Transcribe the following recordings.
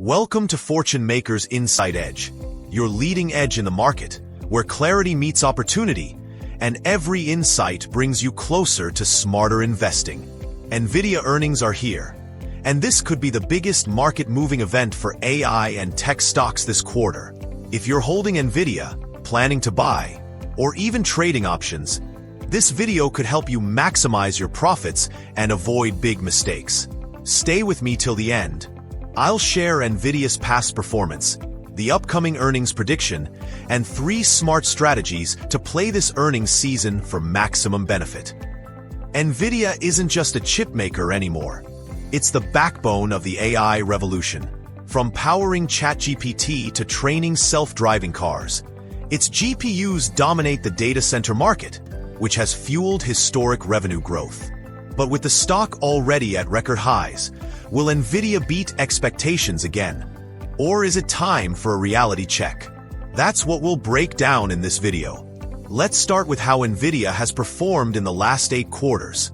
Welcome to Fortune Maker's Inside Edge, your leading edge in the market, where clarity meets opportunity, and every insight brings you closer to smarter investing. NVIDIA earnings are here, and this could be the biggest market-moving event for AI and tech stocks this quarter. If you're holding NVIDIA, planning to buy, or even trading options, this video could help you maximize your profits and avoid big mistakes. Stay with me till the end. I'll share NVIDIA's past performance, the upcoming earnings prediction, and 3 smart strategies to play this earnings season for maximum benefit. NVIDIA isn't just a chip maker anymore. It's the backbone of the AI revolution. From powering ChatGPT to training self-driving cars, its GPUs dominate the data center market, which has fueled historic revenue growth. But with the stock already at record highs, will NVIDIA beat expectations again? Or is it time for a reality check? That's what we'll break down in this video. Let's start with how NVIDIA has performed in the last 8 quarters.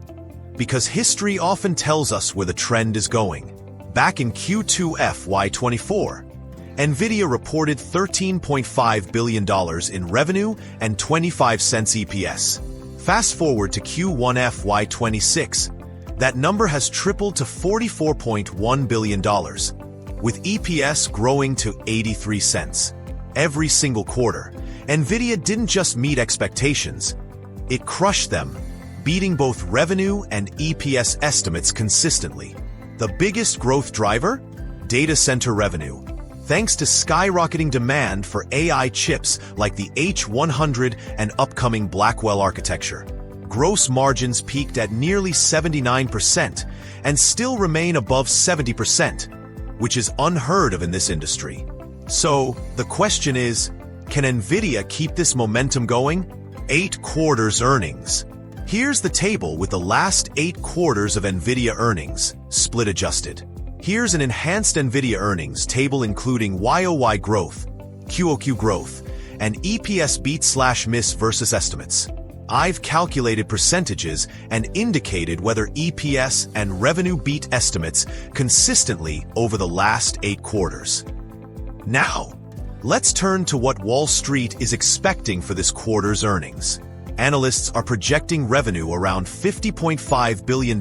Because history often tells us where the trend is going. Back in Q2 FY24, NVIDIA reported $13.5 billion in revenue and 25 cents EPS. Fast forward to Q1 FY26, that number has tripled to $44.1 billion, with EPS growing to 83 cents. Every single quarter, NVIDIA didn't just meet expectations, it crushed them, beating both revenue and EPS estimates consistently. The biggest growth driver? Data center revenue. Thanks to skyrocketing demand for AI chips like the H100 and upcoming Blackwell architecture, gross margins peaked at nearly 79% and still remain above 70%, which is unheard of in this industry. So, the question is, can NVIDIA keep this momentum going? 8 quarters earnings. Here's the table with the last 8 quarters of NVIDIA earnings, split adjusted. Here's an enhanced NVIDIA earnings table including YoY growth, QoQ growth, and EPS beat/miss versus estimates. I've calculated percentages and indicated whether EPS and revenue beat estimates consistently over the last 8 quarters. Now, let's turn to what Wall Street is expecting for this quarter's earnings. Analysts are projecting revenue around $50.5 billion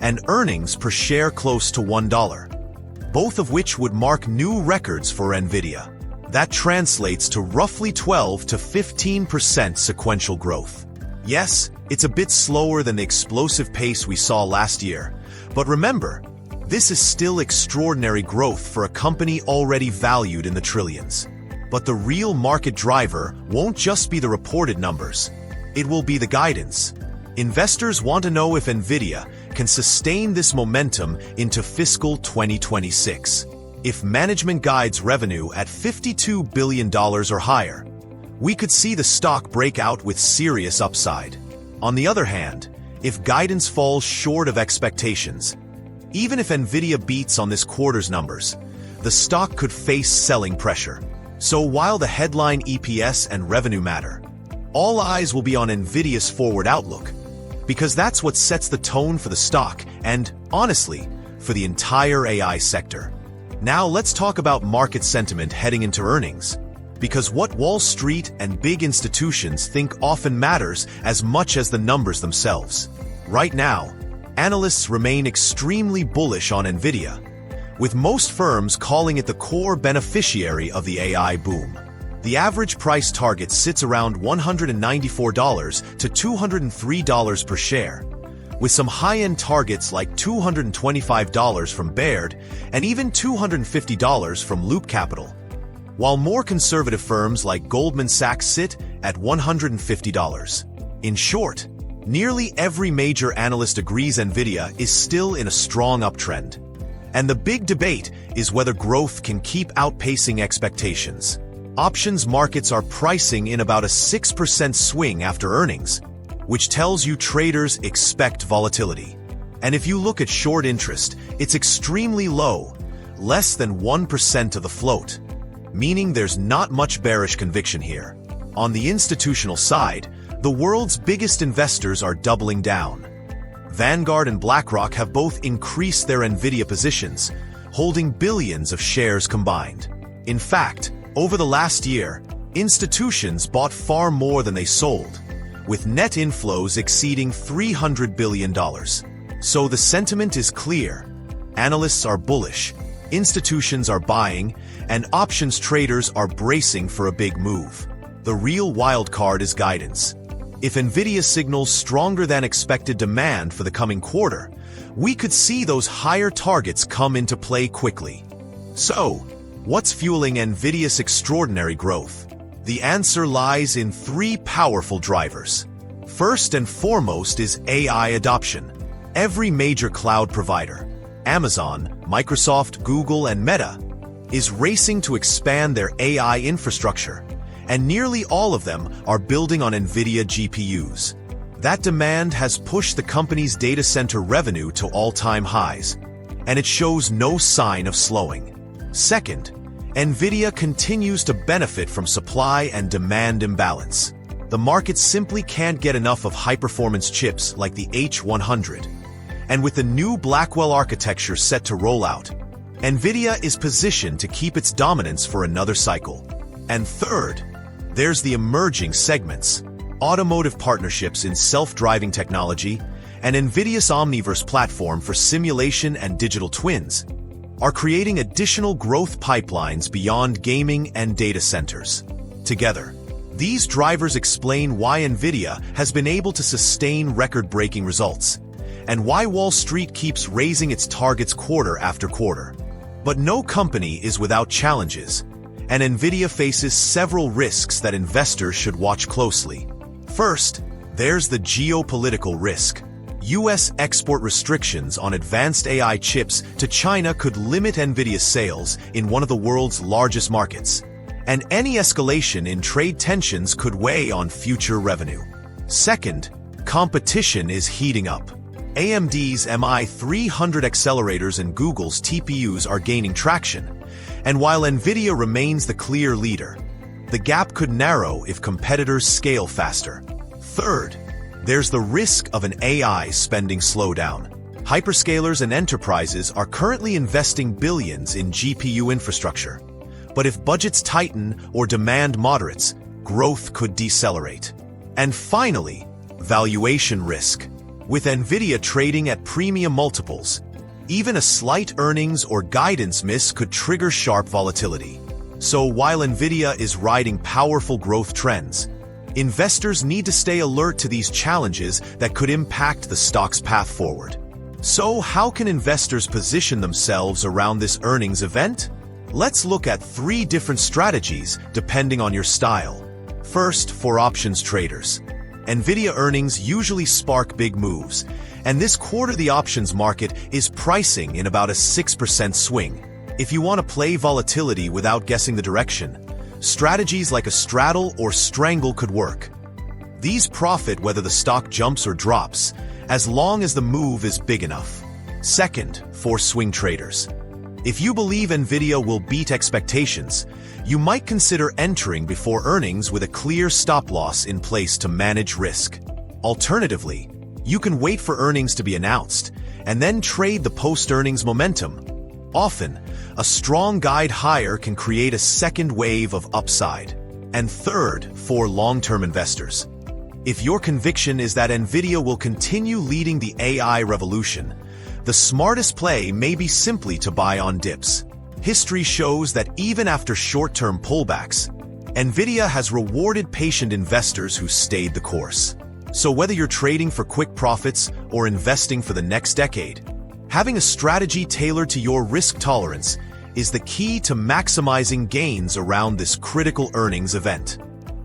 and earnings per share close to $1, both of which would mark new records for NVIDIA. That translates to roughly 12 to 15% sequential growth. Yes, it's a bit slower than the explosive pace we saw last year, but remember, this is still extraordinary growth for a company already valued in the trillions. But the real market driver won't just be the reported numbers. It will be the guidance. Investors want to know if NVIDIA can sustain this momentum into fiscal 2026. If management guides revenue at $52 billion or higher, we could see the stock break out with serious upside. On the other hand, if guidance falls short of expectations, even if NVIDIA beats on this quarter's numbers, the stock could face selling pressure. So while the headline EPS and revenue matter, all eyes will be on NVIDIA's forward outlook, because that's what sets the tone for the stock and, honestly, for the entire AI sector. Now let's talk about market sentiment heading into earnings, because what Wall Street and big institutions think often matters as much as the numbers themselves. Right now, analysts remain extremely bullish on NVIDIA, with most firms calling it the core beneficiary of the AI boom. The average price target sits around $194 to $203 per share, with some high-end targets like $225 from Baird and even $250 from Loop Capital, while more conservative firms like Goldman Sachs sit at $150. In short, nearly every major analyst agrees NVIDIA is still in a strong uptrend. And the big debate is whether growth can keep outpacing expectations. Options markets are pricing in about a 6% swing after earnings, which tells you traders expect volatility. And if you look at short interest, it's extremely low, less than 1% of the float, meaning there's not much bearish conviction here. On the institutional side, the world's biggest investors are doubling down. Vanguard and BlackRock have both increased their NVIDIA positions, holding billions of shares combined. In fact, over the last year, institutions bought far more than they sold, with net inflows exceeding $300 billion. So the sentiment is clear. Analysts are bullish, institutions are buying, and options traders are bracing for a big move. The real wild card is guidance. If NVIDIA signals stronger than expected demand for the coming quarter, we could see those higher targets come into play quickly. So, what's fueling NVIDIA's extraordinary growth? The answer lies in three powerful drivers. First and foremost is AI adoption. Every major cloud provider, Amazon, Microsoft, Google, and Meta, is racing to expand their AI infrastructure, and nearly all of them are building on NVIDIA GPUs. That demand has pushed the company's data center revenue to all-time highs, and it shows no sign of slowing. Second, NVIDIA continues to benefit from supply and demand imbalance. The market simply can't get enough of high-performance chips like the H100. And with the new Blackwell architecture set to roll out, NVIDIA is positioned to keep its dominance for another cycle. And third, there's the emerging segments. Automotive partnerships in self-driving technology and NVIDIA's Omniverse platform for simulation and digital twins are creating additional growth pipelines beyond gaming and data centers. Together, these drivers explain why NVIDIA has been able to sustain record-breaking results, and why Wall Street keeps raising its targets quarter after quarter. But no company is without challenges, and NVIDIA faces several risks that investors should watch closely. First, there's the geopolitical risk. U.S. export restrictions on advanced AI chips to China could limit NVIDIA's sales in one of the world's largest markets, and any escalation in trade tensions could weigh on future revenue. Second, competition is heating up. AMD's MI300 accelerators and Google's TPUs are gaining traction, and while NVIDIA remains the clear leader, the gap could narrow if competitors scale faster. Third, there's the risk of an AI spending slowdown. Hyperscalers and enterprises are currently investing billions in GPU infrastructure, but if budgets tighten or demand moderates, growth could decelerate. And finally, valuation risk. With NVIDIA trading at premium multiples, even a slight earnings or guidance miss could trigger sharp volatility. So while NVIDIA is riding powerful growth trends, investors need to stay alert to these challenges that could impact the stock's path forward. So how can investors position themselves around this earnings event? Let's look at three different strategies depending on your style. First, for options traders. NVIDIA earnings usually spark big moves, and this quarter the options market is pricing in about a 6% swing. If you want to play volatility without guessing the direction, strategies like a straddle or strangle could work. These profit whether the stock jumps or drops, as long as the move is big enough. Second, for swing traders. If you believe NVIDIA will beat expectations, you might consider entering before earnings with a clear stop-loss in place to manage risk. Alternatively, you can wait for earnings to be announced and then trade the post-earnings momentum. Often, a strong guide higher can create a second wave of upside. And third, for long-term investors. If your conviction is that NVIDIA will continue leading the AI revolution, the smartest play may be simply to buy on dips. History shows that even after short-term pullbacks, NVIDIA has rewarded patient investors who stayed the course. So whether you're trading for quick profits or investing for the next decade, having a strategy tailored to your risk tolerance is the key to maximizing gains around this critical earnings event.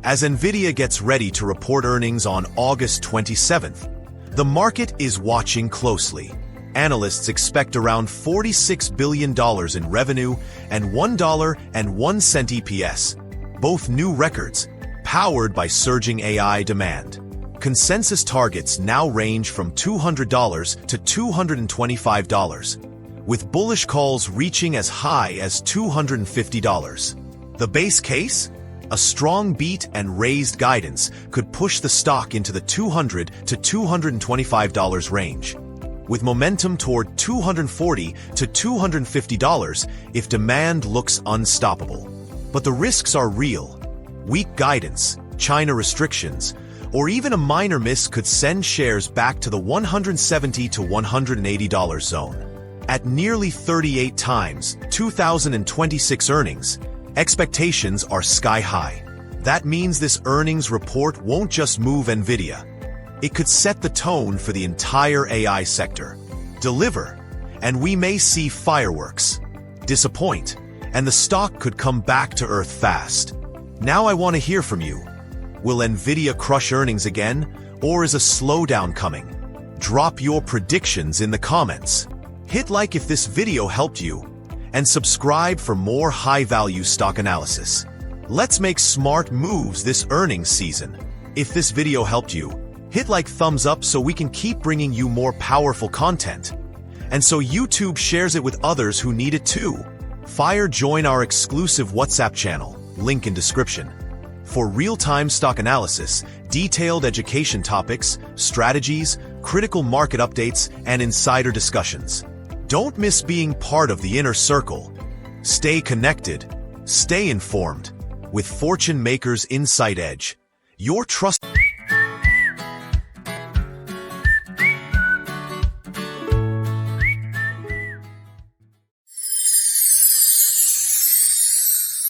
As NVIDIA gets ready to report earnings on August 27th, the market is watching closely. Analysts expect around $46 billion in revenue and $1.01 EPS, both new records, powered by surging AI demand. Consensus targets now range from $200 to $225, with bullish calls reaching as high as $250. The base case? A strong beat and raised guidance could push the stock into the $200 to $225 range. with momentum toward $240 to $250 if demand looks unstoppable. But the risks are real. Weak guidance, China restrictions, or even a minor miss could send shares back to the $170 to $180 zone. At nearly 38 times 2026 earnings, expectations are sky high. That means this earnings report won't just move NVIDIA. It could set the tone for the entire AI sector. Deliver, and we may see fireworks. Disappoint, and the stock could come back to earth fast. Now I want to hear from you. Will NVIDIA crush earnings again, or is a slowdown coming? Drop your predictions in the comments. Hit like if this video helped you, and subscribe for more high-value stock analysis. Let's make smart moves this earnings season. If this video helped you, hit like thumbs up so we can keep bringing you more powerful content. And so YouTube shares it with others who need it too. Join our exclusive WhatsApp channel, link in description. For real-time stock analysis, detailed education topics, strategies, critical market updates, and insider discussions. Don't miss being part of the inner circle. Stay connected, stay informed with Fortune Maker's Insight Edge. Your trust